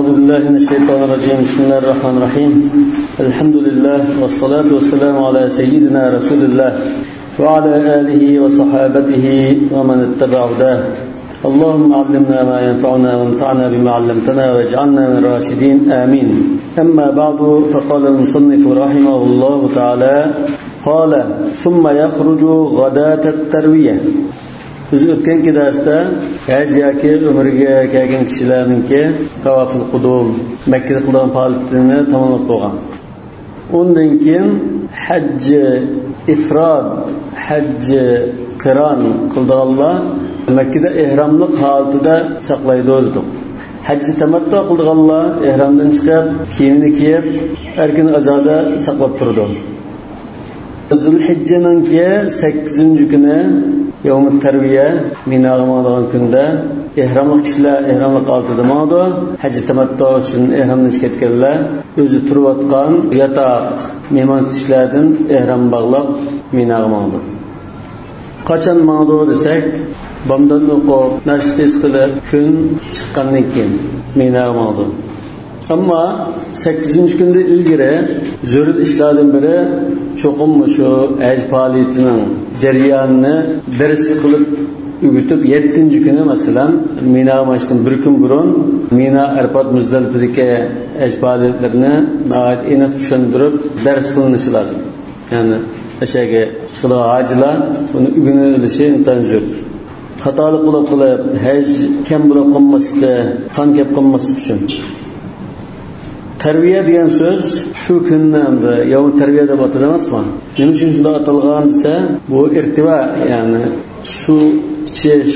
أعوذ بالله من الشيطان الرجيم. بسم الله الرحمن الرحيم. الحمد لله والصلاة والسلام على سيدنا رسول الله وعلى آله وصحابته ومن اتبع هداه. اللهم علمنا ما ينفعنا وانفعنا بما علمتنا واجعلنا من الراشدين آمين. أما بعد، فقال المصنف رحمه الله تعالى: قال ثم يخرج غداة التروية. Biz o'tgan darsda haj yoki umrga kelgan kishilarningki tavaful qudum Makka qilgan faoliyatini tamomlab qo'ygan. Undan keyin haj ifrod, haj qiron qilganlar Makkada ehromlik holatida saqlaydi dedi. Haj tamattu qilganlar ehromdan chiqib, kiyimni kiyib, erkin azoda saqlab turdi. Zulhijjaning 8-kuni Yawm tarviya Minaga ma'lum kunda ehromli kishilar ehromlik holatida ma'lum haj tamattu uchun ehromdan chiqayotganlar o'zi turayotgan yotoq mehmon kishilardan ehrom bog'lab Minaga ma'lum. Qachon ma'lum desak, bomdan o'qib nashtis qilib kun chiqqandan keyin Minaga ma'lum. Ammo 8-kunda ilgari zarur ishlardan biri cho'qim shu haj faoliyatining jarayonini dars qilib o'g'itib 7-kuni masalan Mina mashdan bir kun burun Mina Arfat Muzdalifadagi haj faoliyatlarini aniq tushuntirib dars qilinishi lozim. Ya'ni o'shaga chiqgan hojilar buni o'rganilishi intayin zarur. Xatolik qilib haj kam bo'lib qolmaslikda, qon kep qolmaslik uchun tarbiya degan so'z shu kunni yawm tarbiya deb atamasmi? Nima uchun shunday atalgan desa, bu irtiba, ya'ni suv ichish,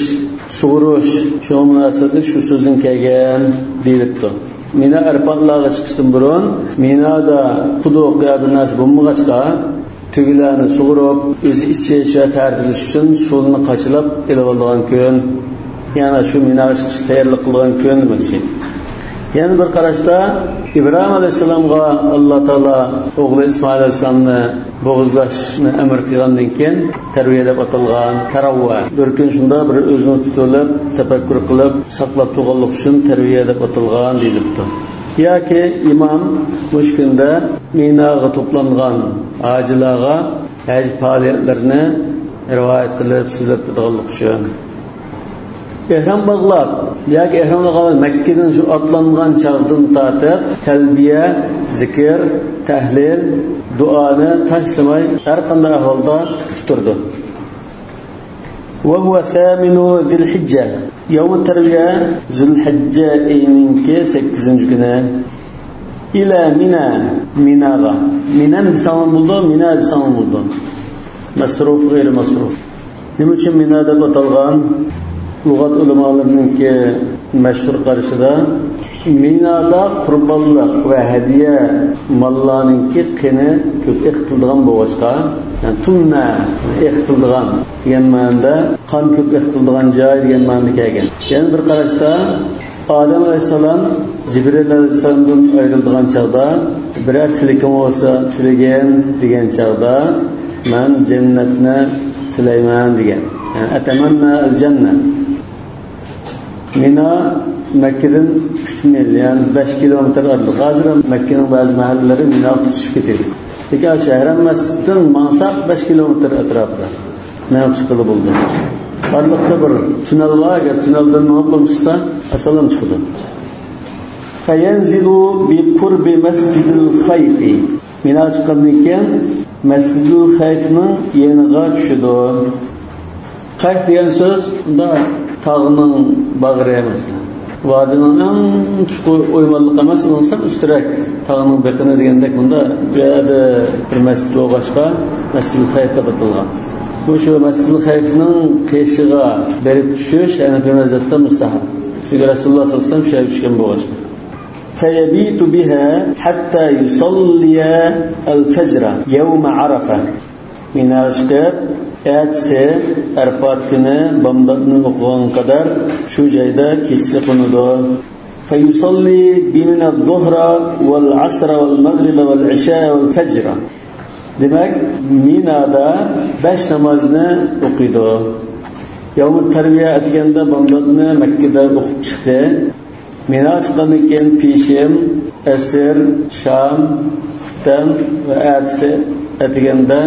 sug'urish, shu munosabatda shu so'zdan kelgan deyilibdi. Mina Arfatlarga chiqishdan burun Minada quduq yoki nas bo'lmag'achqa tugilarni sug'urib, o'zi ichish va tarbiyash uchun suvni qachilab elib olgan kun, yana shu Minaga chiqish tayyorlik qilgan kun demoqchi. Yani bir qarashda İbrahim Aleyhisselam'a Allah Teala oğlu İsmail Aleyhisselam'ı boğuzlaşını emir qilgandan keyin tarbiya deb atalgan taravva. Bir kun shunda bir o'zini tutulib, tafakkur qilib, saqlab turganlik uchun tarbiya deb atalgan deyilibdi. Yoki imom mush kunda Minaga to'plangan hojilarga haj faoliyatlarini rivoyat qilib, so'zlab turganlik uchun ehrom bog'lab yoki ehromga Makkadan shu otlangan chog'dan tortib talbiya, zikr, tahlil, duoni tashlamay har qanday ahvolda turdi. Wa huwa thaminu Zulhijja. Yawm tarbiya Zulhijja oyining 8-kuni ila Minaga. Mina desam bo'ldi, Mina desam bo'ldi. Masruf, g'ayr masruf. Nima uchun Mina deb atalgan? Lug'at ulamolarninki mashhur qarashida Minada qurbonlik va hadiya mollarninki qini ko'p iqtildigan bo'lishqa, ya'ni tunna iqtildigan degan ma'noda qon ko'p iqtildigan joy degan ma'noda kelgan. Yana bir qarashda Odam alayhisalom Jibril alayhisalomdan ayrilgan chaqda biror tilakim bo'lsa tilagan degan chaqda men jannatni tilayman degan. Yani atamanna al-janna. Mina Makkadan 3 mil, yani 5 kilometr adlı. Hazır Makke'nin bazı mahalleleri Mina tutuşup getirdi. Peki şehrin mescidden mansaq 5 kilometr etrafında. Ne çıkılı buldu? Varlıkta bir tünel var, eğer tünelden ne olmuşsa asalım çıkıldı. Feyenzilu bi kurbi mescidil khayfi. Mina çıkıldıyken Mescidil Khayf'nin yeniga düşüdü. Khayf diyen söz da tağının bağırı emas. Vadinin en çukur oymalık emas, olsa üstürek tağının bekine degендek bunda bir mescid oğaşqa Mescidil Khayf deb atalgan. Bu şu Mescidil Khayf'nin qiyishiga berib tushish yani bir mezzetde mustahab. Çünkü Resulullah sallallahu aleyhi ve sellem şey düşken bu oğaşqa. فيبيت بها حتى يصلي الفجر يوم عرفة من أشكر أتسى أربعة كنا بمدن نقوان قدر شو جيدا كيسي قندو فيصلي بمن الظهر والعصر والمغرب والعشاء والفجر. Demek Mina'da 5 namazını okudu. Yawm tarbiya etganda bamdadni Makke'da o'qib chiqdi. Mina chiqqandan keyin peshim, asr, sham, tan va atsi atiganda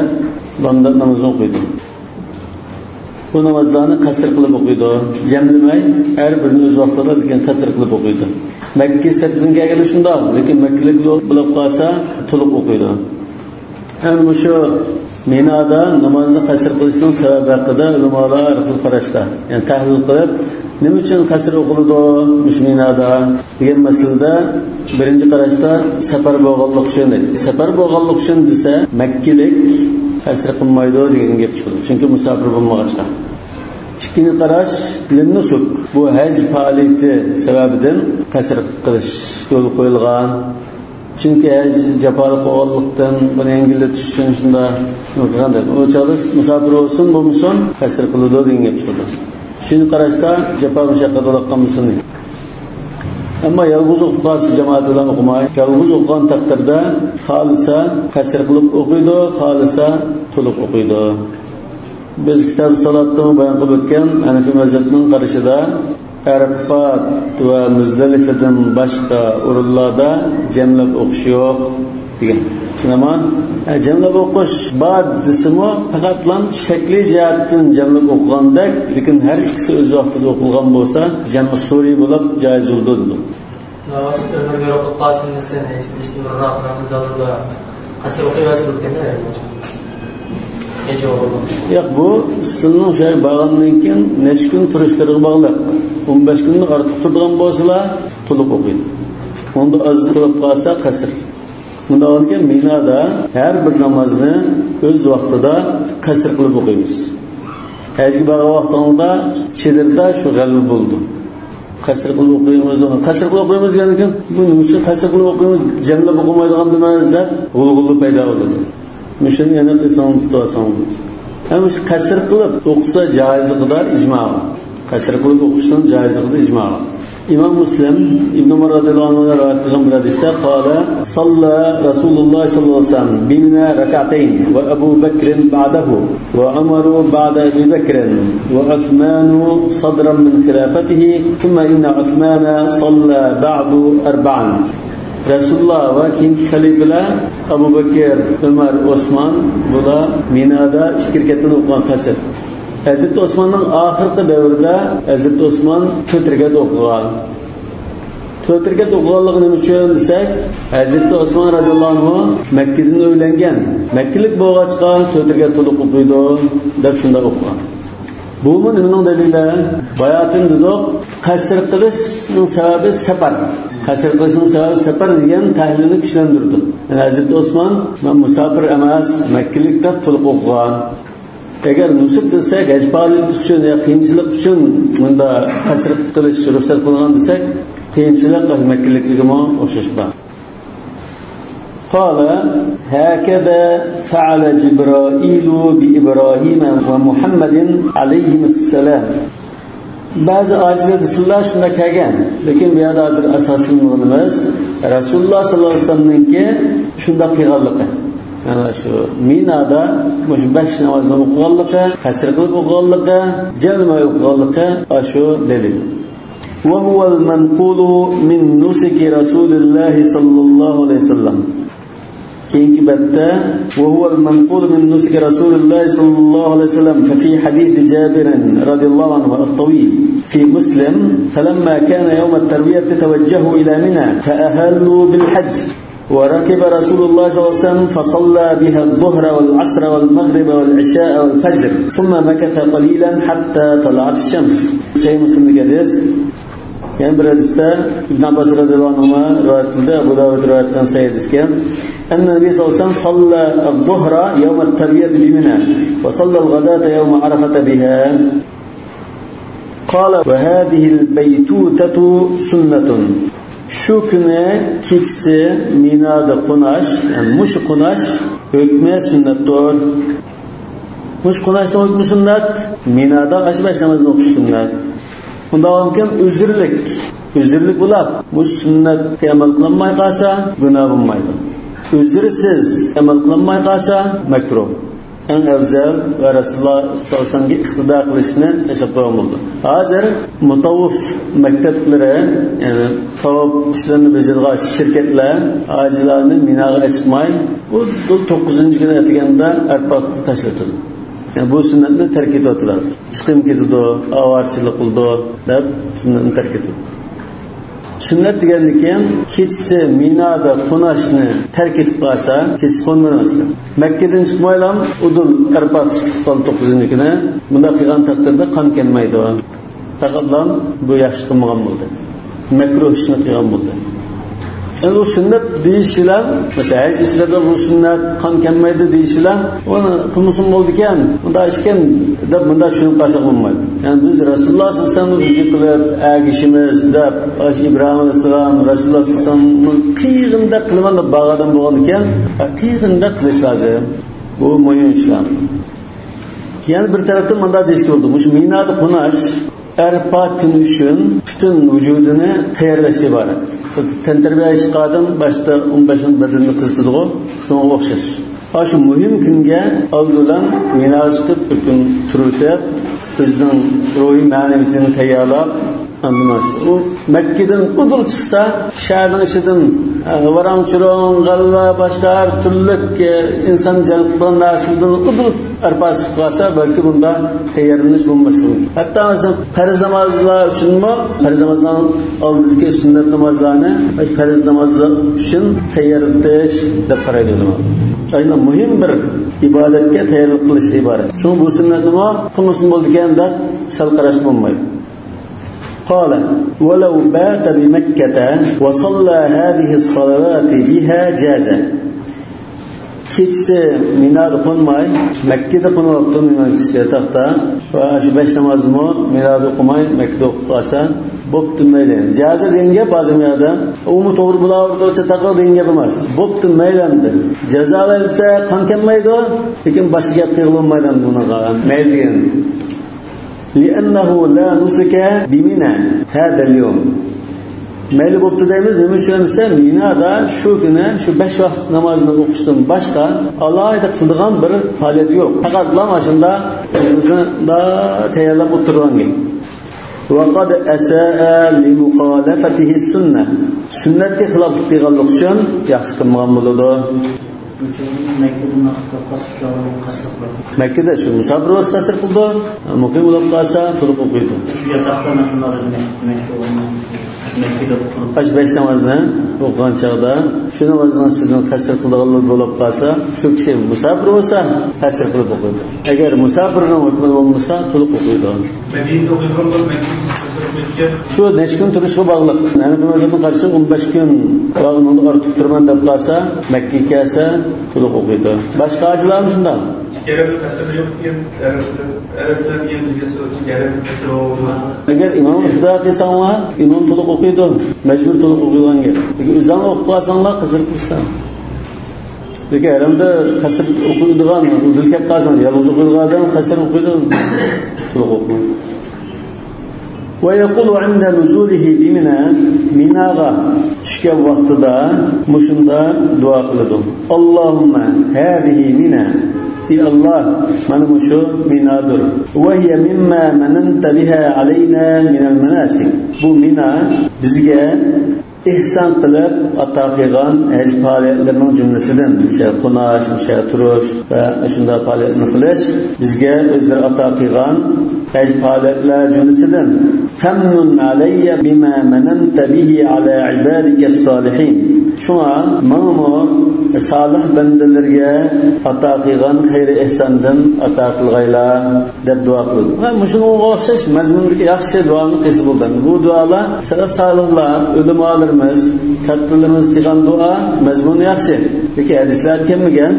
banda namozni o'qiydi. Bu namozlarni qasr qilib o'qiydi. Jamlamay har birini o'z vaqtida degan qasr qilib o'qiydi. Makka sirtidan kelganda shunday, lekin Makkalik bo'lib qolsa to'liq o'qiydi. Ham shu Minada namozni qasr qilishning sababi haqida ulamolar qarashda, ya'ni tahlil qilib, nima uchun qasr o'qiladi Minada degan masalada birinchi qarashda safar bo'lganlik uchun. Safar bo'lganlik uchun desa, Makkalik qasr qilmaydi degan gap chiqadi. Chunki musafir bo'lmag'achqa. İkinci qarash linnusuk. Bu haj faoliyati sababidan qasr qilish yo'l qo'yilgan. Chunki haj jafoli qo'llikdan buni yengillatish uchun shunda qilgandir. O chog'da musafir bo'lsin, bo'lmasin qasr qiladi degan gap chiqadi. Shuni qarashda jafo mushaqqat bo'lgan bo'lsin. Ammo yolg'iz o'quvchi jamoat bilan o'qimay, yolg'iz o'qigan taqdirda xolisa qasr qilib o'qiydi, xolisa to'liq o'qiydi. Biz kitob salatda bayon qilib o'tgan Hanafi mazhabining qarashida Arafat va Muzdalifadan boshqa o'rinlarda jamlab o'qish yo'q degan. Nima? Jamlab o'qish ba'd desimi faqatlan shakli jihatdan jamlab o'qigandek, lekin har ikkisi o'z vaqtida o'qilgan bo'lsa, jamu suri bo'lib joiz bo'ladi. Namoz o'rniga o'qib qolsin desa, hech bir roqdan zalda qasr o'qiyversa bo'lganda. Yo'q, bu sizning shay bağlandan keyin necha kun turishlariga bog'liq. 15 kundan ortiq turgan bo'lsalar, to'liq o'qiydi. Unda az turib qolsa qasr. Bunda olgan Minada har bir namozni o'z vaqtida qasr qilib o'qiymiz. Hajga borgan vaqtida chedirda shu g'alib bo'ldi. Qasr qilib o'qiymiz. Qasr qilib o'qiymiz degan bu nima uchun qasr qilib o'qiymiz? Jamlab o'qimaydigan demaymiz deb g'ulg'ulli paydo bo'ldi. Müşün yana qilsam tutasan. Ham shu qasr qilib o'qisa joizligida ijmo. Qasr qilib o'qishdan joizligida ijmo. İmam Müslim İbn Umar radhiyallohu anhu rivoyat qilgan bir hadisda qala salla Rasululloh sallallohu alayhi vasallam bina rak'atayn va Abu Bakr ba'dahu va Umar ba'da Abi Bakr va Uthman sadran min khilafatihi thumma inna Uthman salla ba'du arba'an. Rasulullah va keyingi xalifalar Abu Bakr, Umar, Osman bular Minada 2 rakatdan o'qigan qasr. Hazrat Osmanning oxirgi davrida Hazrat Osman 4 rakat o'qigan. 4 rakat o'qiganligi nima uchun desak, Hazrat Osman radhiyallohu anhu Makkadan o'ylangan. Makkalik bo'lg'achqa 4 rakat to'liq o'qiydi deb shunda o'qigan. Bu nimaning dalili? Bayatin dedik, qasr qilishning sababi safar. Qasr qilishning sababi safar degan tahlilni kuchlantirdi. Yani Hazrat Osman musafir emas, Makkalikda to'liq o'qigan. Agar nusib desak, ajbalik uchun ya qiyinchilik uchun bunda qasr qilish ruxsat qilingan desak, qiyinchilik Makkalikligimi o'xshashdi. قال هكذا فعل جبرائيل بإبراهيم ومحمد عليهم السلام. Bazı acizler dışında şunda kelgan, lekin bu yerda hozir asosiy nurimiz Rasululloh sallallohu alayhi vasallamningki shunda qilganligi. Mana shu Minada shu 5 namozni o'qiganligi, qasr qilib o'qiganligi, jamlay o'qiganligi shu dalil. وهو المنقول من نسك رسول الله صلى الله عليه وسلم. كينك بتا وهو المنقول من نسك رسول الله صلى الله عليه وسلم ففي حديث جابر رضي الله عنه الطويل في مسلم فلما كان يوم التروية توجهوا إلى منى فأهلوا بالحج وركب رسول الله صلى الله عليه وسلم فصلى بها الظهر والعصر والمغرب والعشاء والفجر ثم مكث قليلا حتى طلعت الشمس. Şey Müslim hadis. Yani bir hadiste İbn Abbas radhiyallahu anhuma rivayet qildi, Abu Davud rivayet qilgan sahih hadisga أن النبي صلى الله عليه وسلم صلى الظهر يوم التروية بمنى وصلى الغداة يوم عرفة بها. قال وهذه البيتوتة سنة. Şu güne keçisi Mina'da qo'nash, yani mush qo'nash hukmi sunnatdir. Mush qo'nashning hukmi sunnat, Mina'da ashbash namozni o'qish sunnat. Bundan keyin uzrlik bo'lib, bu sunnatga amal qilmay qolsa gunoh bo'lmaydi. Uzrsiz amal qilmay qolsa makruh. en afzal ve Resulullah sallallahu aleyhi ve sellem'e iktida qilishni tashlab qo'ygan bo'ldi. Hozir mutavvif maktablari, ya'ni tavaf ishlarini bajargan shirkatlar hojlarni Minoga chiqmay, bu 9-kuni aytganda Arafotga tashlatdi. Yani bu sünnetni terk etyaptilar. Chiqim ketdi, avarchilik qildi deb sunnatni terk etdi. Sünnet deganlikan kechsi Minoda qo'nashni terk etib qolsa, kechsi qo'nmaydi. Makkadan chiqmaylam, udul Arafat chiqib qoldi 9-kuni. Bunda qilgan taqdirda qon kelmaydi. Faqatlam bu yaxshi qilmagan bo'ldi. Makruh ishni qilgan bo'ldi. Yani bu sünnet deyişiler, mesela hiç işlerde bu sünnet kan kelmeydi deyişiler, onu kılmasın oldukken, bunda işken de bunda şunu kaçak olmaydı. Yani biz Resulullah sallallahu aleyhi ve sellem'in ilgiler, ergişimiz, de İbrahim aleyhisselam, Resulullah sallallahu aleyhi ve sellem'in kıyığında kılman da bağadan boğanırken, kıyığında kılıç lazım. Bu mühim işlem. Yani bir taraftan bunda değişik oldu. Minoda qo'nash Arafat günü üçün bütün vücudunu tayyorlashga iborat. Tantarbiya chiqadim, boshda 15 badanni qizdirdi o, shunga o'xshash. Shu muhim kunga oldidan Minoga chiqib, bir kun turib, o'zining ruhiy ma'naviyatini tayyorlab, o Mekke'den udul çıksa, şehrin içinden varan çürün, galva, başka her türlü insan canlıklarından nasilden udul Arafat çıksa, belki bunda teyarlanış bulması. Hatta mesela periz namazlar için mi? Periz namazların aldığı sünnet namazlarını periz namazlar için teyarlanış da para ediyorlar. Aynen mühim bir ibadetke teyarlık kılışı ibaret. Çünkü bu sünnet namaz kılmasın oldukken de sal karışmamaydı. قال ولو بات بمكة وصلى هذه الصلوات بها جاز. Keçse Minoda qo'nmay, Makkada qo'nyapti Minoda ishlataqda va shu 5 namozni Minoda o'qimay, Makkada o'qib qolsa, bo'pti mayli. Jaza degan ba'zi yerda umi to'g'ri bo'lardi, chataqo degan gap emas. Bo'pti maylandi. Jazolansa qon kelmaydi, lekin boshqa gap qilolmaydi bunaqa. Mayli. لأنه لا نسك بمنى هذا اليوم. Mayli bo'pti deymiz, nima uchun desa, Minoda shu kuni shu 5 vaqt namozini o'qishdan boshqa alohida qiladigan bir faoliyat yo'q. Faqat mana shunda o'zini tayyorlab o'tirgan. وقد أساء لمخالفته السنة. Sunnatga xiloflik qilganlik uchun yaxshi qilmagan bo'ladi. Mekke'de şu musafir olsa kasır kıldı, mukim olup kalsa tutup okuydu. Şu yatakta nasıl Kaç 5 namazını okuyan çağda, şu namazdan sizin kasır kıldığınız olup kalsa, şu kişi musafir olsa kasır kılıp okuydu. Eğer musafirine hükmü olmasa tutup okuydu. Şu neç gün turuşu bağlı. Yani bir mezarın karşı 15 gün bağını artık turman da kalsa, Mekke'ye gelse tutup okuydu. Başka acılar mı şundan? Eğer imam hüda kıysan var, imam tutup okuydu. Mecbur tutup okuyulan yer. Peki üzerine okuyasanlar kısır kılsan. Peki herhalde kısır okuyduğun, ülkep kalsan, yalnız okuyduğun kısır okuyduğun tutup okuydu. ويقول عند نزوله بمنى Minoga tushgan vaqtida mushunda duo qiladi. Allohumma hadihi Mina. Ey Allah, mana shu Minodir. Va hiya mimma mananta biha alayna min al-manasik. Bu Mina bizga ihson qilib ato qilgan haj faoliyatlarining jumlasidan, o'sha qo'nash, o'sha turish va shunday faoliyatni qilish bizga o'zlari ato qilgan haj faoliyatlar jumlasidan. Famnun alayya bima mananta bihi ala ibadika as-salihin. Shuna mana salih bandalarga ato qilgan xayr ihsondan ato qilg'aylar deb duo qildi. Va shunga o'xshash mazmundagi yaxshi duoni qilsa bo'ldi. Bu duolar salaf solihlar, ulamolarimiz, kattalarimiz qilgan duo mazmuni yaxshi. Lekin hadislar kelmagan,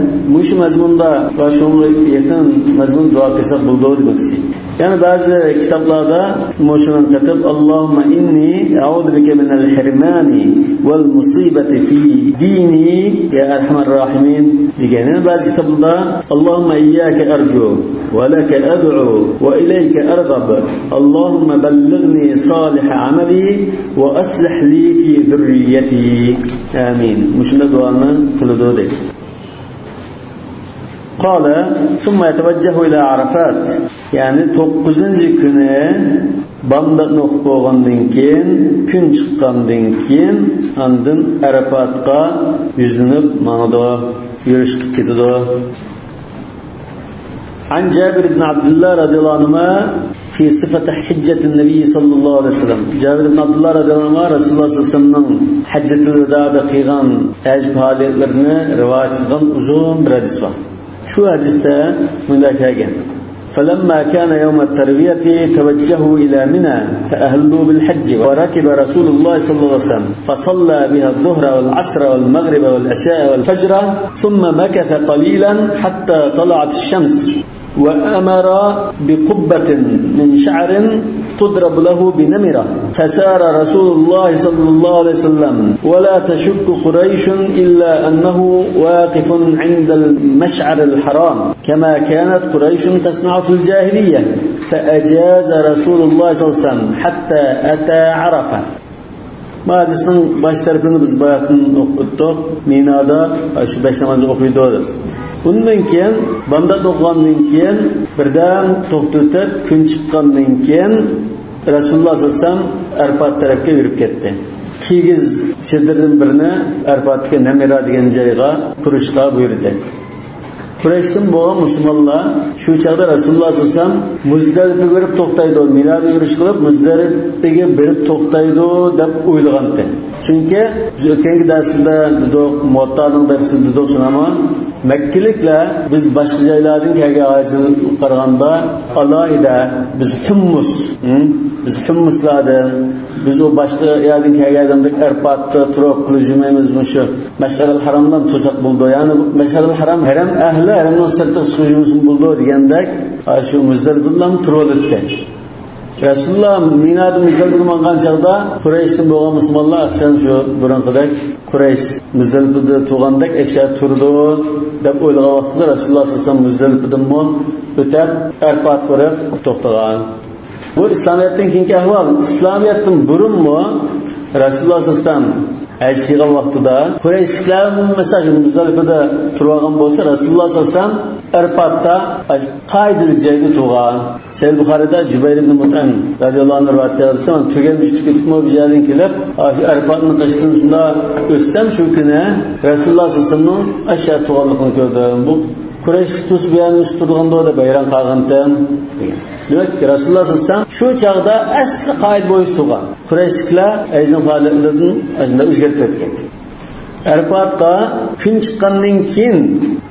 shu mazmunda va shunga yaqin mazmun duo qilsa bo'ldi demoqchi. Yani bazı kitaplarda moşunun katıp Allahümme inni a'udhu bike minel hirmani vel musibeti fi dini ya erhamer rahimin diyeceğine bazı kitaplarda Allahümme iyyâke ercu ve leke ed'u ve ileyke ergab Allahümme belligni salih ameli ve aslih li fi zürriyeti amin. Muşunda duanı kılıdığı değil. قال ثم يتوجه إلى عرفات. Yani 9-cı günü bandını o'qib bo'lgandan keyin, kun chiqqandan keyin andın Arafatga yuzlanib mangdi, yurish qilib ketdi. An Jabir ibn Abdullah radhiyallahu anhu fi sifati hiccetin Nebi sallallahu aleyhi ve sellem. Jabir ibn Abdullah radhiyallahu anhu Rasulullah sallallahu aleyhi ve sellem'nin haccetil veda'da qilgan ajib faoliyatlarini rivayet qilgan uzun bir hadis var. Şu hadiste bunday kelgan: فلما كان يوم التروية توجهوا إلى منى فأهلوا بالحج وركب رسول الله صلى الله عليه وسلم فصلى بها الظهر والعصر والمغرب والعشاء والفجر ثم مكث قليلا حتى طلعت الشمس وأمر بقبة من شعر تضرب له بنمرة فسار رسول الله صلى الله عليه وسلم ولا تشك قريش إلا أنه واقف عند المشعر الحرام كما كانت قريش تصنع في الجاهلية فأجاز رسول الله صلى الله عليه وسلم حتى أتى عرفة. Bu hadisin baş tarafını biz bayatını okuttuk. Mina'da şu 5 namazı okuydu. Bundan keyin banda to'g'andan keyin birdan to'xtatib kun chiqqandan keyin Rasululloh sallallohu alayhi vasallam Arfat tarafga yurib ketdi. 8 chedirdan birini Arfatga Namira degan joyga kurishga buyurdi. Kurashdan bo'lgan musulmonlar shu chaqda Rasululloh sallallohu alayhi vasallam Muzdalifaga berib to'xtaydi, Minada yurish qilib Muzdalifaga berib to'xtaydi deb o'ylagandi. Chunki biz o'tgangi darsda dedik, Muvattaning darsida dedik, ama Mekkelikler biz başka joylardan kelgan ayetini qaraganda alohida biz hummuslardan biz o başka yerden kelgandik Arfatda turib qilishimiz shu Mash'aril Haramdan to'saq bo'ldi. Ya'ni Mash'aril Haram ahli haramdan sirtib chiqishimiz bo'ldi degandek shu Muzdalifadan turib o'tdi. Rasulullah Mina'da Muzdalifaga borgan chaqda Qurayshdan bo'lgan musulmonlar aqshan shu burunqidek Quraysh Muzdalifada turgandek eşya turdi deb o'ylagan vaqtida Rasululloh sallallohu alayhi vasallam Muzdalifadan o'tib Arfat ko'rib to'xtagan. Bu İslamiyatdan keyingi ahvol. İslamiyatdan burunmi Rasululloh sallallohu alayhi vasallam haj qilgan vaqtida Qurayshliklar masalan Muzdalifada turgan bo'lsa Rasululloh sallallohu alayhi vasallam Arfatda qoidalik joyda turgan. Sahih Buxoriyda Jubayr ibn Mut'im radhiyallohu anhu rivoyat qilsa, tugan yutib ketibmi bu joydan kelib, Arfatning qishida o'tsam shu kuni Rasululloh sallallohu alayhi vasallam aşağı turganligini ko'rdim. Bu Quraysh tusbiyan turganda da bayram qilgandim. Demak, Rasululloh sallallohu alayhi vasallam shu chaqda asli qoid bo'yicha turgan. Qurayshliklar ajnab faoliyatlarni ajnab o'zgartirib o'tgan. Arfatga kun chiqqandan keyin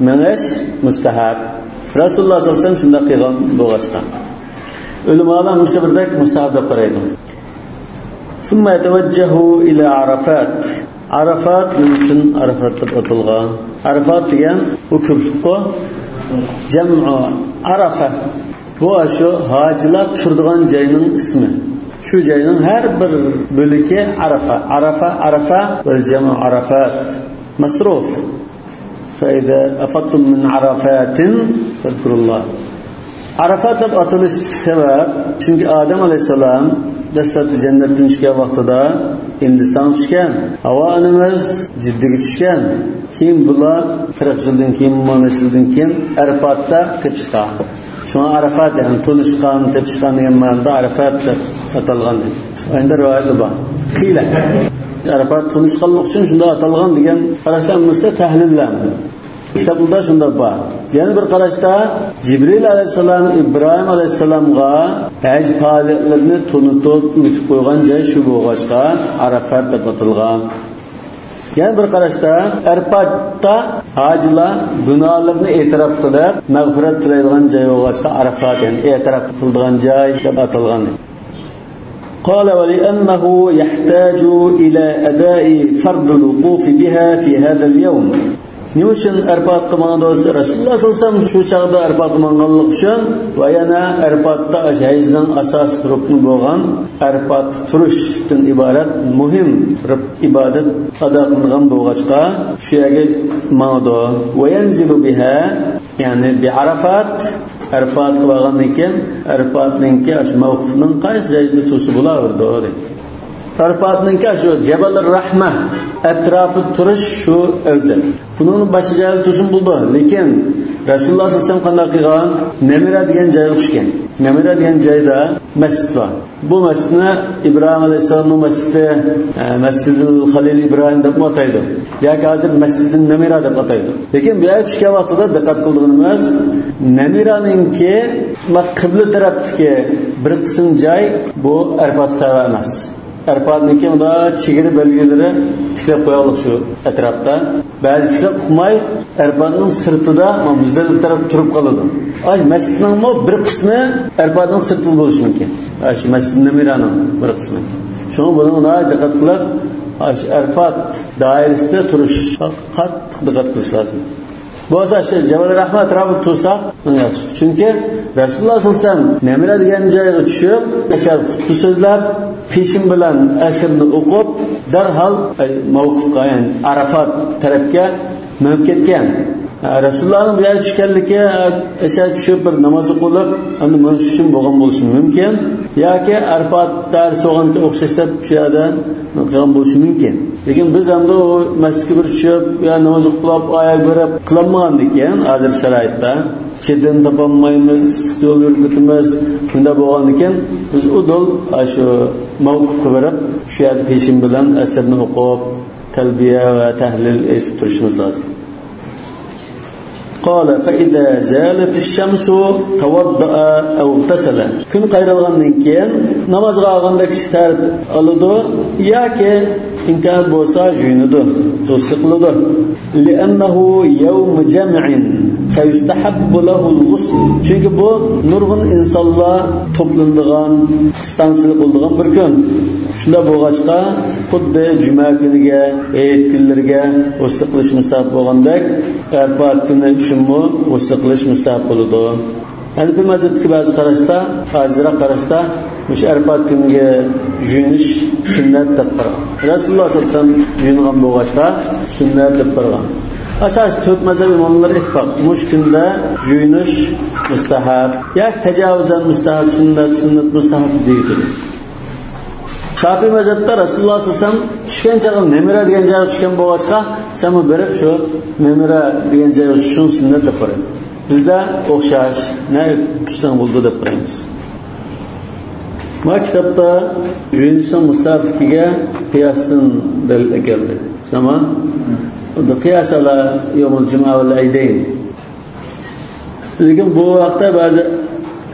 menish mustahab. Rasululloh sallallohu alayhi vasallam shunda qilgan bo'lgan. Ulamolar musabirdak mustahab deb qaraydi. Summa yatawajjahu ila Arafat. Arafat uchun Arafat deb atalgan. Arafat degan u ko'plikqa jam'u Arafa. Bu shu hojilar turadigan joyning ismi. Şu joyning har bir bo'ligi Arafa vel jam'u Arafat masruf. فإذا أفضتم من عرفات فاذكروا الله. Arafat deb atilishlik sabab chunki Adam alayhisalom dastlabki jannatdan tushgan vaqtida Hindiston tushgan, Havo onamiz Jiddaga tushgan. Keyin bular 40 yildan keyin, 10 yildan keyin Arafatda ketishgan. Shuna Arafat yani tunishgan, tepishgan degan ma'noda Arafat deb atalgan. Endi rivoyat bor. Qila Arafat tunishganlik uchun shunda atalgan degan qarashlar tahlillanadi. Kitobda shunda bor. Yana bir qarashda Jibril alayhisalom İbrahim alayhisalomga haj faoliyatlarini tunutib o'tib qo'ygan joy shu bo'lg'achqa Arafat deb atalgan. Yana bir qarashda Arfatda hojilar gunohlarni e'tirof qilib mag'firat tilaydigan joy bo'lg'achqa Arafat yani e'tirof qiladigan joy deb atalgan. قال ولأنه يحتاج إلى أداء فرض الوقوف بها في هذا اليوم. Niçin Arfat qilmoqda Rasululloh sallallohu alayhi vasallam shu chaqda Arfat qilmoqlik uchun va yana Arfatda hajning asos rukni bo'lgan Arfat turishdan iborat muhim bir ibodat ado qilingan bo'lg'achqa shu yerga ma'noda va yanzilu biha ya'ni bi Arafat Arfat qilgandan keyin Arfatningki shu mavqifning qaysi joyda tursa bo'lardi. Arfatningki shu Jabalur Rahma atrofi turish shu afzal. Bunun başıcağı tuzun buldu. Lekin Rasululloh sollallohu alayhi vasallam qanday qilgan? Namira degan joyga tushgan. Namira degan joyda masjid bor. Bu masjidni Ibrohim alayhisolamning masjidi, Masjidul Xalil Ibrohim deb ataydi. Yoki hozir Masjidul Namira deb ataydi. Lekin bu yerga tushgan vaqtida diqqat qilganimiz, Namiraningki qibla tarafdagi bir qism joy bu Arfat tava emas. Arfatniki unda chegara belgilari tiklab qo'yilgan shu atrofda. Ba'zi kishilar uqmay Arfatning sirtida Muzdalifa taraf turib qoladi. Ay masjidning bir qismi Arfatning sirtida bo'lishi mumkin. Shu Masjid Namiraning bir qismi. Shuni buni diqqat qilib, Arfat doirasida turish qattiq diqqat qilish lozim. Bu asosda Jabal Rahmat tarafı tursa, yaxshi. Chunki Rasululloh sollallohu alayhi vasallam Namira degan joyga tushib, o'sha xutba so'zlab, peshin bilan asrni o'qib, darhol mavqifga, ya'ni Arafat tarafga minib ketgan. Rasulullohning bu yerga tushganligi o'sha tushib bir namoz o'qilib, uni minish uchun bo'lgan bo'lishi mumkin, yoki Arafat darsi o'qishga o'xshashda shu yerda qilgan bo'lishi mumkin. Lekin biz hamda o masjidga bir tushib, ya namoz o'qib, oyoq berib qilmagandik ekan, hozir sharoitda chetdan topolmaymiz, yo'l yurgitimiz, bunda bo'lgan ekan, biz u dol shu mavqifga berib, shu yerda peshin bilan asrni o'qib, talbiya va tahlil aytib turishimiz lozim. قال فإذا زالت الشمس توضأ أو اغتسل. Kun qayralgandan keyin namozga olganda kishi tartib oladi yoki imkon bo'lsa yuyinadi, to'siq qiladi. Li'annahu yawm jam'in fayustahabbu lahu al-ghusl. Chunki bu nurg'un insonlar to'planadigan, istansilik bo'ladigan bir kun. Shunda bo'lg'achqa xuddi juma kuniga, hayit kunlariga g'usl qilish mustahab bo'lgandek, Arafat kuni uchunmi g'usl qilish mustahab bo'ladi. Yani bir mazhabdagi ba'zi qarashda, hozirroq qarashda, o'sha Arafat kuniga yuyinish sunnat deb qaralgan. Rasululloh sollallohu alayhi vasallam yuyingan bo'lg'achqa sunnat deb qaralgan. Asas to'rt mazhab imomlar ittifoq. Mush kunda yuyinish mustahab, yoki tajovuzan mustahab, sunnat mustahab deydi. Şafii mazhabda Rasululloh sollallohu alayhi vasallam tushgan chog'i Namira degan joyga tushgan bo'lg'achqa, sen bu berib shu Namira degan joyga tushishni sunnat deb qaraymiz. Bizda o'xshash, ne tushsang bo'ldi deb qaraymiz. Ma kitobda yuyinishning mustahabligiga qiyosdan dalil keldi. Tamam? Unda qiyos ala yawmul juma val aydayn. Lekin bu vaqtda ba'zi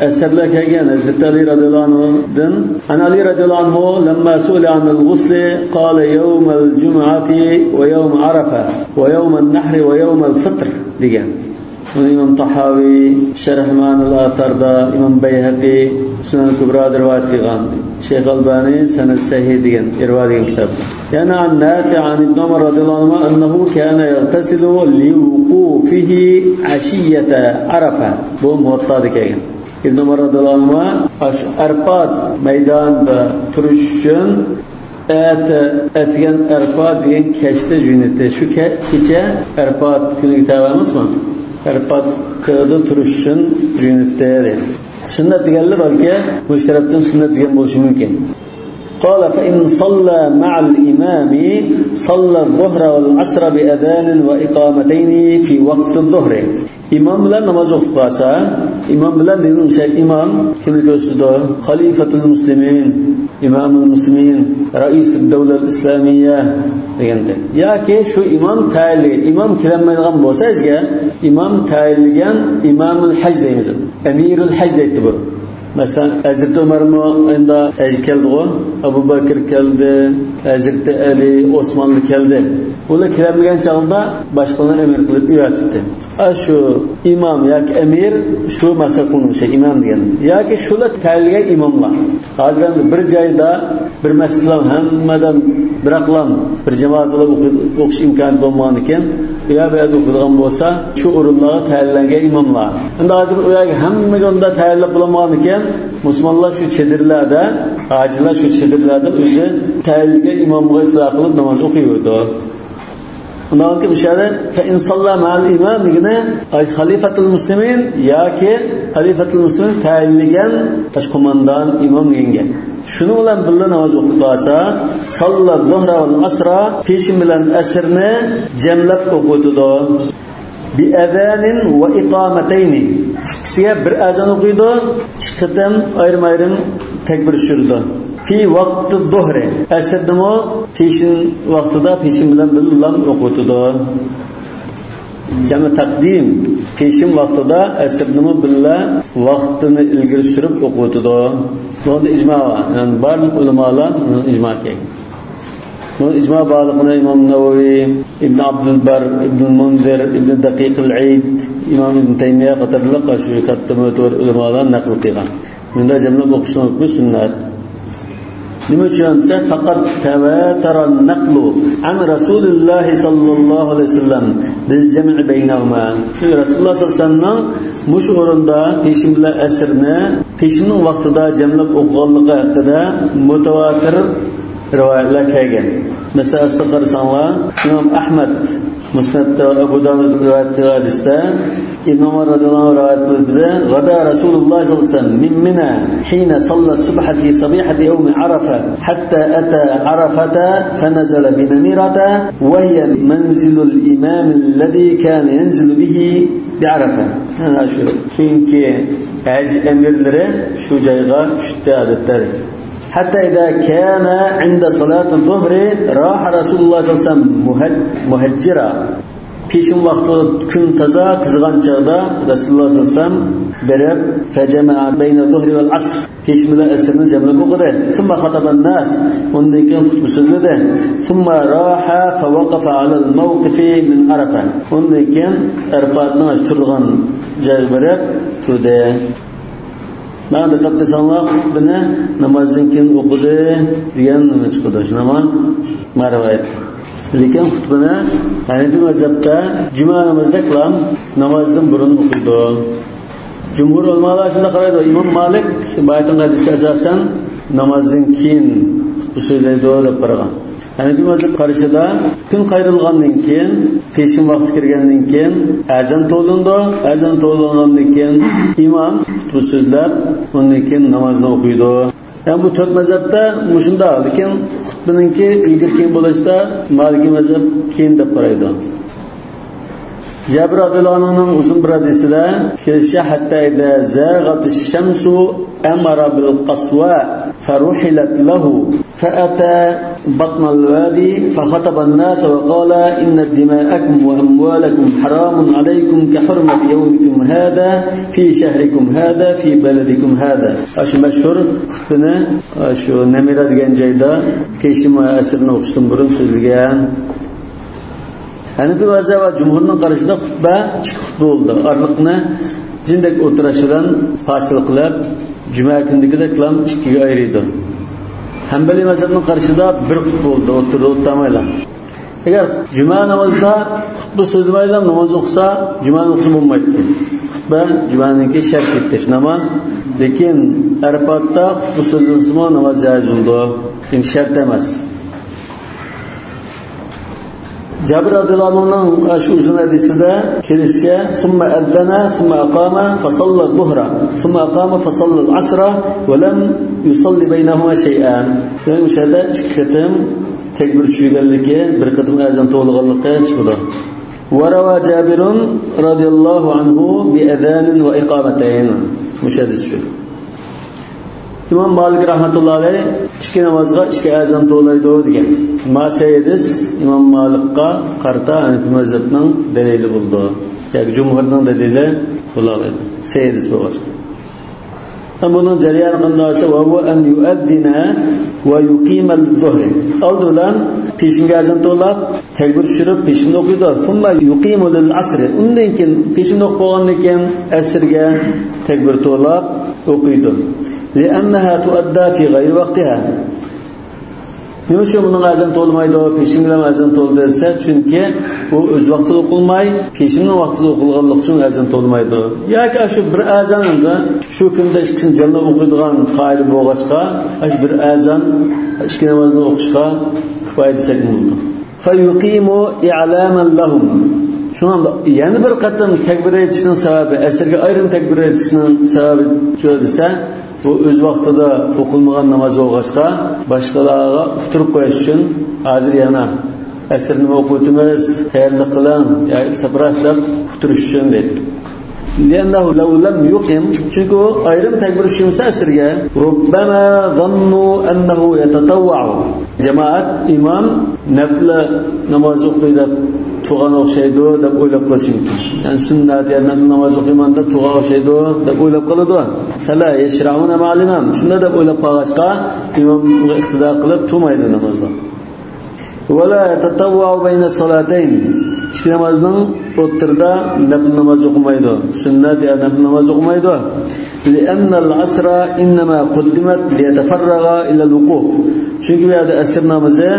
asarlar kelgan Hazrat Ali radhiyallohu anhudan Ali radhiyallohu anhu lamma su'ila anil ghusl qala yawm al-jum'ati wa yawm Arafa wa yawm an-nahr wa yawm al-fitr degan. İmam Tahavi Şerh Ma'nil Athar'da, İmam Bayhaqi Sunan Kubra'da rivayet qilgan. Şeyh Albani Sanad Sahih degan rivayet qilgan kitob. Yani an Nafi' an Ibn Umar radhiyallohu anhu annahu kana yaghtasilu li wuqufihi ashiyata Arafa. Bu Muvatta'da kelgan. Ibn Umar radhiyallohu anhu Arafat maydonida turish uchun atgan Arafat degan kechda jo'natdi. Shu kecha Arafat kuniga tavamizmi? Arfatda turish uchun jo'natdi. Sunnat deganlar balki bu tarafdan sunnat degan bo'lishi mumkin. قال فإن صلى مع الإمام صلى الظهر والعصر بأذان وإقامتين في وقت الظهر. İmam bilan namoz o'qib qolsa, imom bilan deguncha imom kimni ko'rsatdi? Xalifatul muslimin, imomul muslimin, raisud davlat islomiyya deganda. Yoki shu imom tayinli, imom kelmaydigan bo'lsa, sizga imom tayinlagan imomul haj deymiz. Amirul haj deydi bu. Mesela Hazreti Ömer mu'inda haj keldi, Abu Bakr keldi, Hazreti Ali, Osmanlı keldi. Ular kelmagan chog'da boshqalarni emir qilib uyatdi. Şu imam yoki emir shu maqsad qilinishi imom degan. Yoki shular tayinlagan imomlar. Hozir bir joyda bir masjidlar hammadan biraqlam bir jamoatda o'qish imkoni bo'lmagan ekan, bu yerda o'qilgan bo'lsa, shu o'rinlarga tayinlangan imomlar. Endi hozir u yerga hammaga unda tayinlab bo'lmagan ekan, musulmonlar shu chedirlarda, hojilar shu chedirlarda o'zi tayinlagan imomga itoat qilib namoz o'qiydi. Ondan ki müşahede فَاِنْ صَلَّى مَعَ الْاِمَامِ yine Halifatul Müslümin yoki Halifatul Müslümin tayinlagan kumandan imom yengen. Şunu bilan birga namoz o'qib qolsa, sallat zuhra val asra peshin bilan asrni jamlab o'qiydi. bi azanin ve iqameteyni. İkisiga bir azan o'qiydi, ikki qatam ayrim-ayrim takbir tushirdi. Fi vaqti zuhri. Asrdimi peshin vaqtida peshin bilan birga o'qitdi. Jami taqdim peshin vaqtida asrdimi birga vaqtini ilgari surib o'qitdi. Bunda ijmo var. Yani barliq ulamolar ijmo qilgan. Bu icma bağlılığına İmam Nevevi, İbn Abdülbar, İbn Munzir, İbn Daqiq al-Eid, İmam İbn Teymiye qatorliq shu katta mo'tavir ulamolar naql qilgan. Bunda jamlab o'qishni bu sunnat. Nima uchun desa, faqat tavatara an-naqlu an Rasululloh sallallohu alayhi vasallam bil jam' baynahuma. Rasululloh sallallohu alayhi vasallam mush o'rinda peshin bilan asrni peshinning vaqtida jamlab o'qiganligi haqida mutawatir rivoyatlar kelgan. Mesela astaqarsanlar İmam Ahmad Musnadda Abu Davud rivoyat qilgan hadisda İbn Umar radhiyallohu anhu rivoyat qildi. G'ada Rasululloh sallallohu alayhi vasallam min Mina hina salla subha fi sabihati yawm Arafa hatta ata Arafata fanazala bi Namirata wa hiya manzilu al-imam alladhi kana yanzilu bihi bi Arafa. Ana shu. Chunki haj emirlari shu joyga tushdi odatlar. Hatta idza kana 'inda salat az-zuhr raha Rasululloh sallallohu alayhi vasallam muhajjira. Peshin vaqtida kun toza qizg'an chaqda Rasululloh sallallohu alayhi vasallam berib fajama'a bayna zuhri wal asr. Peshin bilan asrni jamlab o'qidi. Thumma khataba an-nas. Undan keyin xutba so'zladi. Thumma raha fa waqafa 'ala al-mawqifi min Arafa. Undan keyin Arafatning turgan joyiga berib turdi. Ben de kaptesanlar beni namazdan keyin o'qidi degan nima chiqdi. Shunaman marvayat. Lekin xutbani Hanafi mazhabda juma namozida qilam namozdan burun o'qiydi. Jumhur ulamolar shunda qaraydi. Imom Malik baytin hadisga asosan namozdan keyin xutba so'zlaydi deb qaragan. Hanafi mazhab qarashida kun qayrilgandan keyin, peshin vaqti kirgandan keyin azan to'lindi, azan to'lgandan keyin imom xutba so'zlab, undan keyin namozni o'qiydi. Yani bu to'rt mazhabda mushunda, lekin xutbaninki ilgari keyin bo'lishda Maliki mazhab keyin deb qaraydi. Jabir radhiyallohu anhuning uzun bir hadisida kelsa hatta idza zaghatis shamsu amara bil qaswa faruhilat lahu فأتى بطن الوادي فخطب الناس وقال إن دماءكم وأموالكم حرام عليكم كحرمة يومكم هذا في شهركم هذا في بلدكم هذا. أشو مشهور خطبنا أشو نمرة ديان جيدا كيشما أسرنا وقشتم برون سوزلغان. Hanafi mazhab va jumhurning qarashida xutba ikki xutba bo'ldi. Arliqni jindek o'tirashidan fasil qilib, juma kunidagidek qilam ikkiga ayirdi. Hanbali mazhabning qarashida bir xutba bo'ldi, o'tirmaylar. Agar juma namozida xutba so'zlaydigan namoz o'qisa, juma o'qisa bo'lmaydi. Xutba jumaninki shart etdi. Namoz, lekin Arafatda xutba so'zlansa namoz joiz bo'ldi. Lekin shart emas. Jabir radhiyallohu anhuning shu uzun hadisida kelishicha summa adana summa aqama fa salla az-zuhra summa aqama fa salla al-asra wa lam yusalli baynahuma shay'an. Yani o'shada ikki qatim takbir tushganligi, bir qatim azon to'lganligi chiqdi. Wa rawa Jabir radhiyallohu anhu bi adhan wa iqamatayn. Mushadis shu. İmam Malik rahmetullahi alayhi ikki namozga ikki azon to'laydi degan. Masayidis İmam Malikqa qarta Hanafi mazhabning dalili bo'ldi. Yani jumhurning dalili bo'ladi. Sayidis bo'ladi. Bunun jarayoni qanday bo'lsa, va huwa an yu'addina va yuqima al-zuhr. Oldindan peshinga azon to'lab, takbir tushirib peshinni o'qiydi. Thumma yuqimu lil-asr. Undan keyin peshinni o'qib bo'lgandan keyin asrga takbir to'lab o'qiydi. لأنها تؤدى في غير وقتها. Nima uchun buning azon to'lmaydi, peshin bilan azon to'ldi desa, chunki u o'z vaqtida o'qilmay, peshinning vaqtida o'qilganligi uchun azon to'lmaydi. Yoki shu bir azonda shu kunda ikkisini jamlab o'qiydigan qoida bo'lg'achqa, shu bir azon ikki namozni o'qishga kifoya desak bo'ldi. Fa yuqimu i'laman lahum. Shunda yana bir qatam takbir etishning sababi, asrga ayrim takbir etishning sababi shu desa, bu o'z vaqtida o'qilmagan namoz o'qishga boshqalarga uqtirib qo'yish uchun hozir yana asrni o'qitimiz tayyorlik qiling sabrashlab turishsin dedi. لأنه لو لم يقم çünkü ayrım tekbir şumsa asrga rubbama zannu annahu yatatawwa cemaat imam nafla namoz o'qiydi tuğan o'xshaydi deb o'ylab qolishi mumkin. Yani sunnat ya namoz o'qiymanda tuğan o'xshaydi deb o'ylab qoladi. Sala yashrauna ma'al imam shunda deb o'ylab qolishqa imomga iqtido qilib turmaydi namozda. ولا يتطوع بين الصلاتين ikki namozning o'rtada nafl namoz o'qimaydi sunnat ya nafl namoz o'qimaydi لأن العصر إنما قدمت ليتفرغ إلى الوقوف çünkü bu yerda asr namozi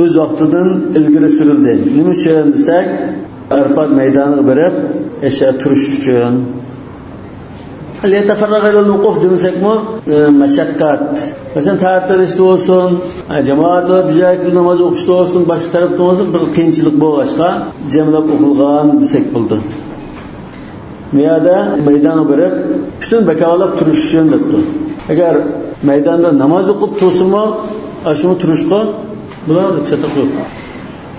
o'z vaqtidan ilgari surildi nima uchun desak Arafat maydoniga borib o'sha turish uchun ليتفرغ إلى الوقوف demasakmi mashaqqat masalan ta'tilishda olsun jamoatlar bijakli namoz o'qishda olsun boshqa tarafdan olsun bir qiyinchilik bo'lg'achqa jamlab o'qilgan desak bo'ldi bu yerda maydonga borib butun bakovlab turish uchun debdi agar maydonda namoz o'qib tursinmi shuni turishga bular chatoq yo'q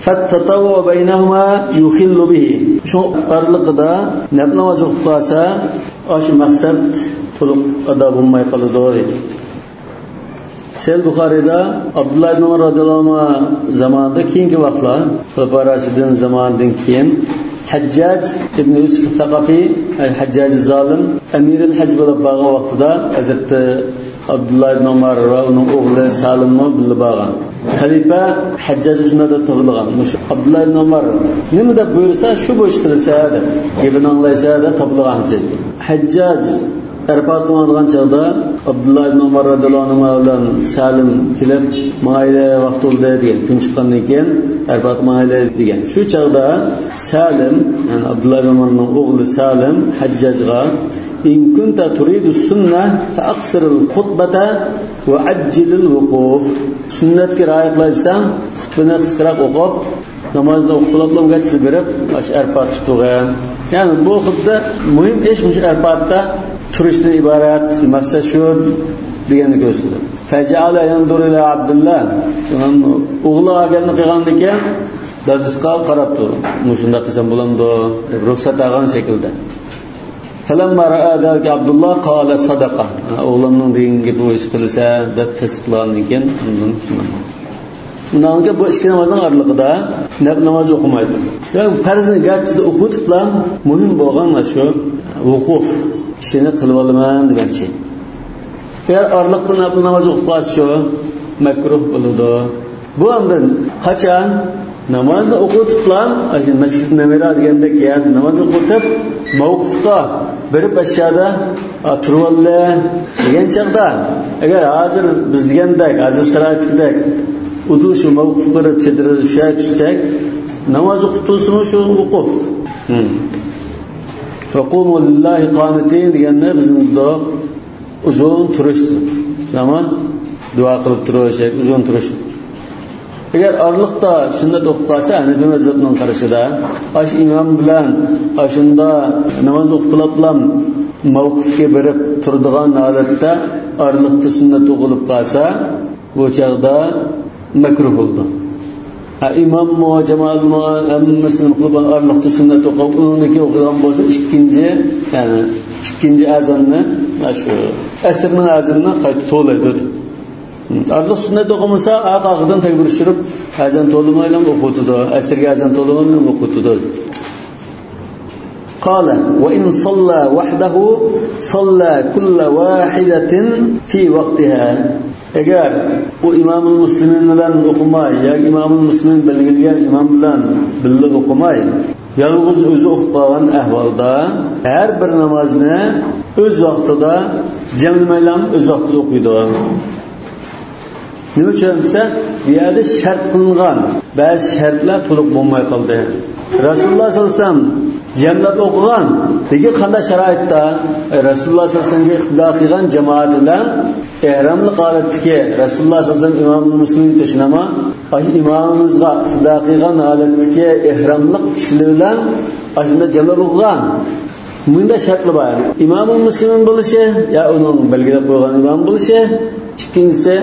فالتطوع بينهما يخل به شو arliqida nafl namoz o'qib qolsa shu maqsad to'liq ado bo'lmay qoladi. Sahih Buxoriyda Abdullah ibn Umar radhiyallohu anhu zamonida keyingi vaqtlar Xulafo Rashidin zamonidan keyin Hajjaj ibn Yusuf al-Thaqafi al-Hajjaj zolim Amir al-Hajj bo'lib bo'lgan vaqtida Hazrat Abdullah ibn Umar va uning o'g'li Salimni bilib bo'lgan. Xalifa Hajjaj shunda tug'ilgan. Abdullah ibn Umar nima deb buyursa shu bo'yicha qilsa deb gapini anglaysa deb topilgan. Hajjaj Arafat qilgan chog'da Abdullah ibn Umar radhiyallohu anhu bilan Salim kelib mayli vaqt bo'ldi degan. Kun chiqqandan keyin Arafat mayli degan. Shu chog'da Salim, ya'ni Abdullah ibn Umarning o'g'li Salim Hajjajga in kunta turidu sunnah fa aqsir al-khutbata wa ajjil al-wuquf. Sunnatga rioya qilsang, xutbani qisqaroq o'qib, namozni o'qiliblamga chiqib berib, Arafat tutgan. Ya'ni bu xuddi muhim ish shu Arafatda turishdan iborat, maqsad shu deganni ko'rsatdi. Faja'ala yanzuru ila Abdullah. O'g'li agarni qilgandan keyin dadisqa qarab turdi. Shunda qilsam bo'lamdi, ruxsat olgan shaklda. Falamma ra'a dalika Abdullah qala sadaqa. O'g'limning degan gapi o'zi qilsa deb tasdiqlangan keyin undan tushundim. Bundan bu ikki namozning oraliqida namoz o'qimaydi. Yani farzni garchida o'qitib bilan muhim bo'lgan shu vuquf ishini qilib olaman demoqchi. Agar oraliqda namoz o'qib qolsa makruh bo'ladi. Bu hamda qachon namozni o'qitib bilan masjid namira deganda keyin namoz o'qitib mavqifda berib aşağıda turvalli degan chaqda agar hozir biz degandek hozir sharoitdek udul shu mavqif qilib chetirib tushsak namoz o'qib tursinmi shu o'qib faqumu lillahi qanitin deganni bizning uzun turishdi zaman duo qilib turishak uzun turishdi agar orliqda sunnat o'qib qolsa Hanafi mazhabining qarashida ash imom bilan ashunda namoz o'qib bilan mavqifga berib turadigan holatda orliqda sunnat o'qilib qolsa bu chog'da makruh bo'ldi. İmam mu cemaat mu hammasini qilib orliqda sunnat o'qib uniki o'qigan bo'lsa ikkinchi azonni shu asrning azonini qayta to'laydi. Arliq sunnat o'qimasa aqaqdan takbir tushirib azan to'limaylam o'qitdi. Asrga azan to'limaylam o'qitdi. Qala va in salla wahdahu salla kull wahidatin fi vaqtiha. Agar u imomul muslimin bilan o'qimay yoki imomul muslimin bilgan imom bilan birga o'qimay yolg'iz o'zi o'qib qolgan ahvolda har bir namozni o'z vaqtida jamlamaylam o'z vaqtida o'qiydi. Nima uchun desa, bu yerda shart qilingan ba'zi shartlar to'liq bo'lmay qoldi. Rasululloh sollallohu alayhi vasallam jamlab o'qigan, lekin qanday sharoitda Rasululloh sollallohu alayhi vasallamga iqtido qilgan jamoat bilan ehromli holatdagi Rasululloh sollallohu alayhi vasallam imom muslimin tashnama, imomimizga iqtido qilgan holatdagi ehromli kishilar bilan ashunda jamlab o'qigan. Bunda shartlar bor. İmamul muslimin bo'lishi, ya uning belgilab qo'ygan imom bo'lishi, ikkinchisi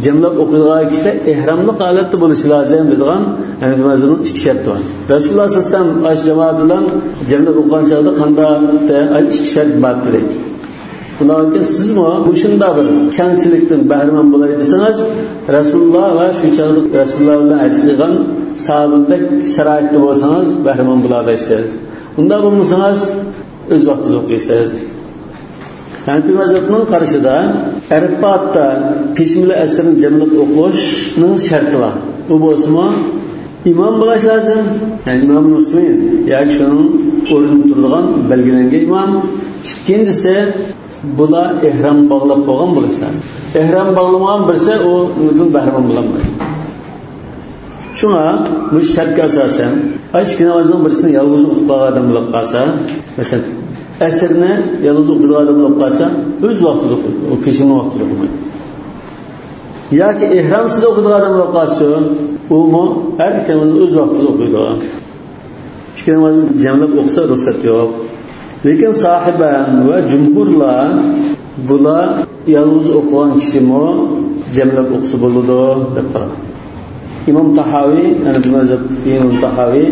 jamlab o'qilgan kishi ihramli holatda bo'lishi lozim degan yani mazmun ikki shart bor. Rasululloh sollallohu alayhi vasallam ash jamoat bilan jamlab o'qigan chog'da qanday ikki shart bor edi. Bundan keyin sizmi shunda bir kengchilikdan bahramand bo'lay desangiz, Rasululloh va shu chog'da Rasululloh bilan aytilgan sahobadak sharoitda bo'lsangiz bahramand bo'la olasiz. Unda bo'lmasangiz o'z vaqtingizni o'qiysiz. Hanafi mazhabining qarashida Arafotda peshmili asrni jamlab o'qishning sharti bor. U bo'lsa imom bo'lish lozim. Yani imom Muslim yoki shuning o'rnida turadigan belgilangan imom. Ikkinchisi bular ihrom bog'lab qo'ygan bo'lishi lozim. Ihrom bog'lamagan birisi u bundan bahramand bo'lmaydi. Shuna bu shartga asosan aytgan namozning birisini yolg'iz o'qigan odam bo'lib qolsa, masalan asrni yolg'iz o'qigan odam bo'lib qolsa, o'z vaqtida o'qiydi, u peshimli vaqtida o'qimaydi. Yoki ihromsiz o'qigan odam bo'lib qolsa, u har ikkalarini o'z vaqtida o'qiydi. Ikki namozni jamlab o'qisa ruxsat yo'q. Lekin sahiban va jumhurlar bular yolg'iz o'qigan kishimi jamlab o'qisa bo'ladi deb qaraydi. İmam Tahavi, yani bu mazhab İmam Tahavi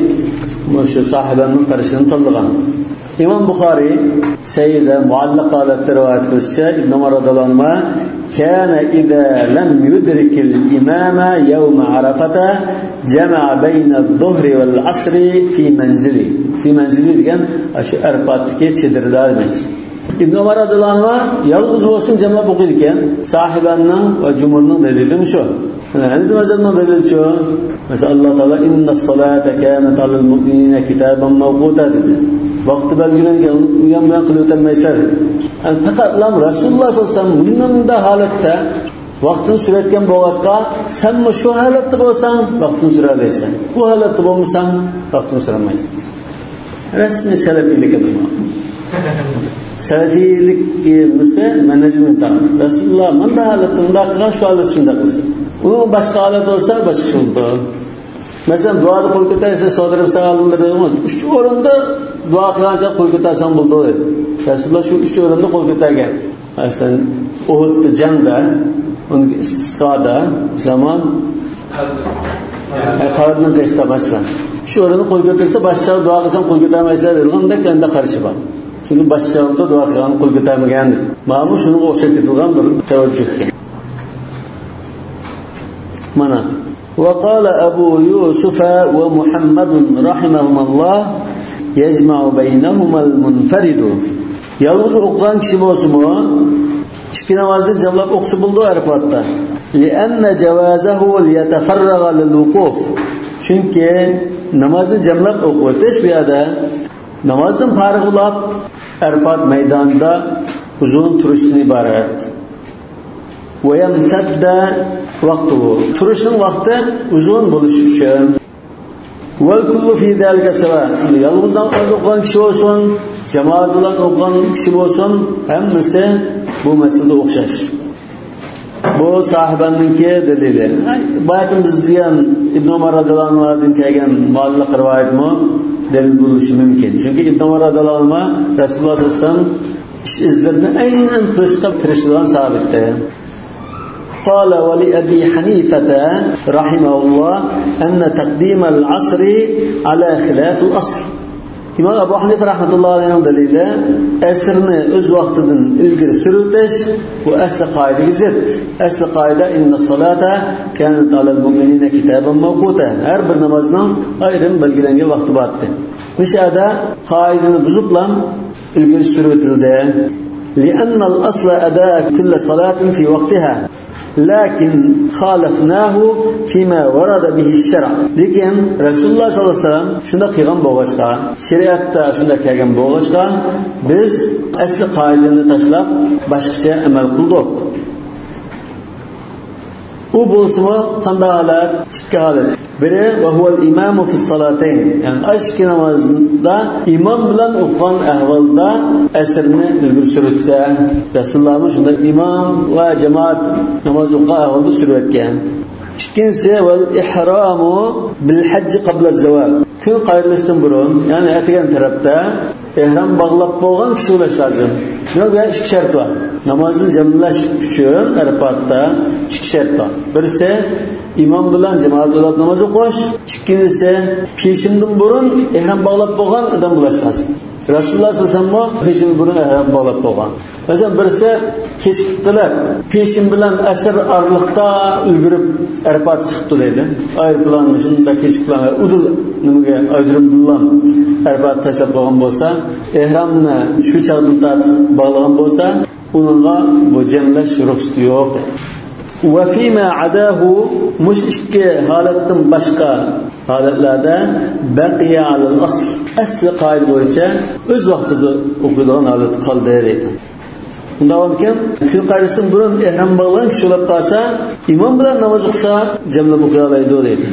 şu sahibenin karışını tanıgan. İmam Bukhari Seyyid'e muallak halatı rivayet kılışça İbn Ömer radıyallahu anh kana iza lam yudrikil imama yevme arafata cema'a beyne'd-duhri ve'l-asri fi menzili. Fi menzili degan şu Arafat'taki çedirler demek. İbn Ömer radıyallahu anh yalnız olsun cemlab o'qiydi ekan. Sahibenin ve cumhurning delili şu. Yani bir mazhabdan delil şu. Mesela Allah Teala inna-s-salate kanat alel-mu'minina kitaban mawquta dedi. Vaqti belgilangan uyan bilan qilib o'tmaysan. Yani faqat Rasululloh sollallohu alayhi vasallam bunday holatda vaqtini surayotgan bo'lsa, sen shu holatda bo'lsang, vaqtini suralaysan. Bu holatda bo'lmasang, vaqtini suramaysan. Rasmiy salafiylik etma. Salafiylik ise menajment. Rasululloh bunday holatda bunday qilgan, shu holatda shunday qilsin. U boshqa holat bo'lsa, boshqa shunda. Masalan, duoda qo'l ko'tarsa, sodirib sağolundir emas. 3 o'rinda duo qilgancha qo'l ko'tarsam bo'ldi. Rasululloh shu 3 o'rinda qo'l ko'targan. Masalan, Uhud jangda, unga istisqoda, zaman qavrdan qishda masalan. Shu o'rinda qo'l ko'tarsa, boshqa duo qilsam qo'l ko'tarmaysa deganda kanda qarishi bor. Chunki boshqa duo qilgan qo'l ko'tarmagan. Mana shuni o'xshab ketilgan bir tavajjuh. Mana وقال أبو يوسف ومحمد رحمهما الله يجمع بينهما المنفرد yalnız o'qigan kishi bo'lsa-mu ikki namozni jamlab o'qisa bo'ldi Arafatda. Li'anna jawazahu liyatafarraga lil-wuquf. Chunki namozni jamlab o'qish bu yerda namozdan farg'ulab Arafat maydonida uzun turishdan iborat. Ve yamtadda vaqtuhu. Turishning vaqti uzun bo'lishi uchun. Val kullu fi zalika sawa. Yalnızdan o'qigan kishi bo'lsin, jamoat bilan o'qigan kishi bo'lsin, hammasi bu masalada o'xshash. Bu sahibanninki dalili. Bayatım biz degan İbn Ömer radhiyallohu anhudan kelgan muallaq rivoyatmi dalil bo'lishi mumkin. Chunki İbn Ömer radhiyallohu anhu Rasululloh sollallohu alayhi vasallam ish izlarini aynan qilishga kirishgan sabitda. قال ولأبي حنيفة رحمه الله أن تقديم العصر على خلاف الأصل. İmam Ebu Hanife rahmetullahi aleyh'in delili esrini öz vaktinden ilgili sürüteş bu asli kaideye zıt. Asli kaide inna salata kanat alel mu'minine kitaben mevkuta. Her bir namazdan ayrım belgelenen vakti battı. Müşahede kaideni buzuplan ilgili sürütildi. لأن الأصل أداء كل صلاة في وقتها. Lakin xalafnahu fima warada bihi şer'a. Lekin Rasululloh sollallohu alayhi vasallam shunda qilgan bo'lg'achqa, shariatda shunda kelgan bo'lg'achqa, biz asli qoidani tashlab boshqacha amal qildik. U bo'lsa qanday holat? Ikki holat. Biri va huval imamu fi salatayn. Yani ikki namozda imom bilan o'qigan ahvolda asrni ilgari surutsa, Rasululloh shunda imom va jamoat namoz o'qigan ahvolda surayotgan. Ikkinchisi val ihromu bil hajj qabla az-zawal. Kun qayrilishdan burun, ya'ni aytgan tarafda ihrom bog'lab bo'lgan kishi bo'lishi lozim. Şuna göre iki şart var. Namazını jamlash uchun Arafatda iki şart var. Birisi imam bilan jamoat bo'lib namoz o'qish, ikkinchisi peshindan burun ihrom bog'lab bo'lgan odam bo'lish lozim. Rasululloh sallallohu alayhi vasallam peshin burun ihrom bog'lab bo'lgan. Masalan, birisi kechikdilar, peshin bilan asr oraliqda ulgurib Arafat chiqdi dedi. Aeroplan shunda kechikdilar, udul nimaga aydirimdilar. Arafat tashlab qo'ygan bo'lsa, ihromni shu chaqdan tortib bog'lagan bo'lsa, uningga bu jamlash ruxsati yo'q. Wa fima adahu mushkil holatdan boshqa holatlarda baqiya al-asl asli qoida bo'yicha o'z vaqtida o'qiladigan holat qoldi deydi. Bundan keyin kun qarisidan burun ihrom bog'lagan kishi bo'lib qolsa, imom bilan namoz o'qisa jamlab o'qiy oladi deydi.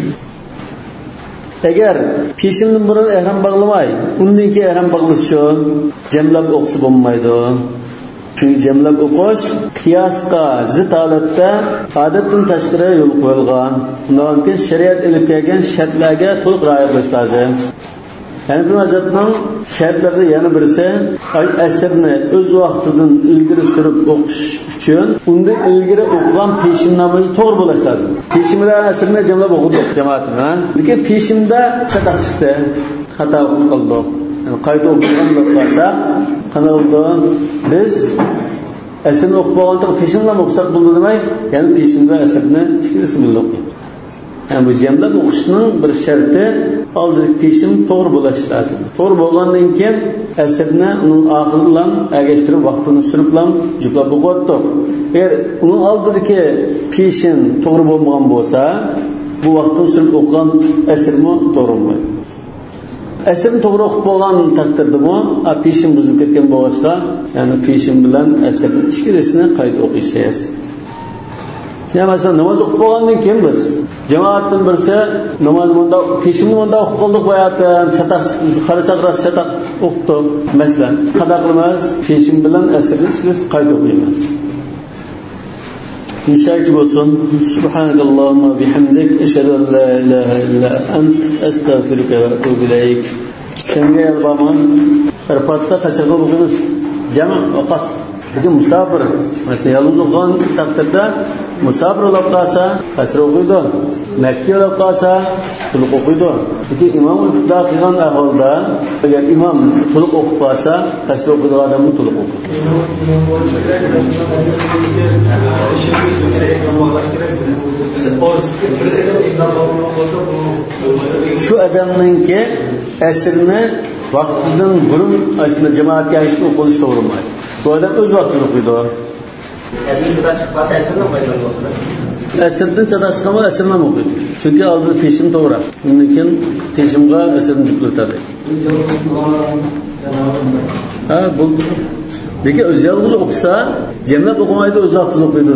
Agar peshindan burun ihrom bog'lamay, undan keyin ihrom bog'lash uchun jamlab o'qisa bo'lmaydi. Çünkü jamlab o'qish qiyosga zid holatda odatdan tashqari yo'l qo'yilgan. Bundan keyin shariat ilib kelgan shartlarga to'liq rioya qilish lozim. Yani bu mazhabning shartlari yana birisi asrni o'z vaqtidan ilgari surib o'qish uchun unda ilgari o'qigan peshin namozi to'g'ri bo'lishi lozim. Peshin bilan asrni jamlab o'qidik jamoat bilan. Lekin peshinda xato chiqdi, xato qildik. Yani qayta o'qigan bo'lsa, qanday bo'ldi? Biz asrni o'qib bo'lganda peshindan o'qisak bo'ldi demay, ya'ni peshin va asrni ikkisini birga o'qiymiz. Yani bu jamlab o'qishning bir sharti oldingi peshin to'g'ri bo'lishi lozim. To'g'ri bo'lgandan keyin asrni uning oxiri bilan agashtirib vaqtini surib bilan juplab o'qiyotdik. Agar uning oldidagi peshin to'g'ri bo'lmagan bo'lsa, bu vaqtni surib o'qigan asrmi to'g'ri bo'lmaydi. Asrni to'g'ri o'qib bo'lgan taqdirdami, peshin buzilib ketgan bo'lsa, ya'ni peshin bilan asrni ikkilisini qayta o'qiysiz. Ya mesela namoz o'qib bo'lgandan keyin biz jamoatdan birisi namoz bunda peshinni bunda o'qib qoldik bo'yatdan chataq qarasak ras chataq o'qib masalan qada qilamiz peshin bilan asrni ikkilis qayta o'qiymiz. Inşallah bo'lsin. Subhanakallahumma bihamdik ashhadu an la ilaha illa ant astaghfiruka va atubu ilayk. Shunga yalbaman Arafatda qachon o'qiymiz? Jami o'qas. Lekin musafir mesela yalnız o'qigan taqdirda musafir bo'lib qolsa qasr o'qiydi, makka bo'lib qolsa to'liq o'qiydi. Lekin imom iqtido qilgan ahvolda agar imom to'liq o'qib qolsa qasr o'qiydigan odamni to'liq o'qiydi. Shu odamninki asrni vaqtidan burun jamoatga aytib o'qish to'g'ri emas. Bu adam o'z vaqtida o'qiydi. Asrdan chada chiqmasa asrdan o'qiydi. Chunki oldin peshin to'g'ri. Undan keyin peshinga asrni juplatadi. Bu lekin o'z yolg'iz o'qisa, jamlab o'qimaydi, o'z vaqtida o'qiydi.